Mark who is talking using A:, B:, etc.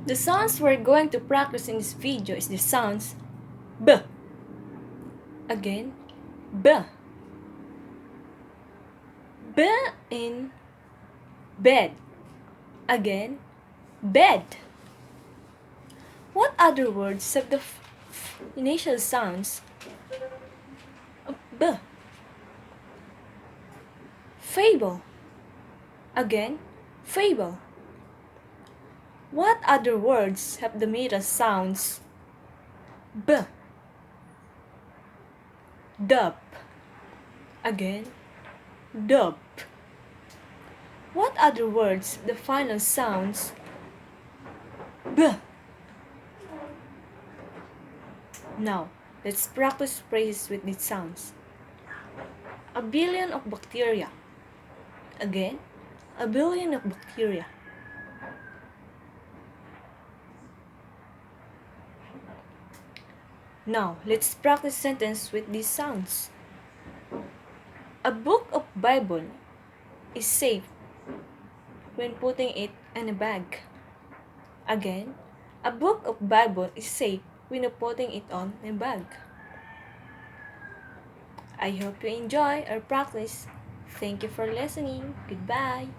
A: The sounds we're going to practice in this video is the sounds B. Again, B. B in bed. Again, bed. What other words have the initial sounds of B? Fable. Again, fable. What other words have the middle sounds B? Dub. Again, dub. What other words have the final sounds B? Now, let's practice phrases with these sounds. A billion of bacteria. Again, a billion of bacteria. Now, let's practice sentence with these sounds. A book of Bible is safe when putting it in a bag. Again, a book of Bible is safe when putting it on a bag. I hope you enjoy our practice. Thank you for listening. Goodbye.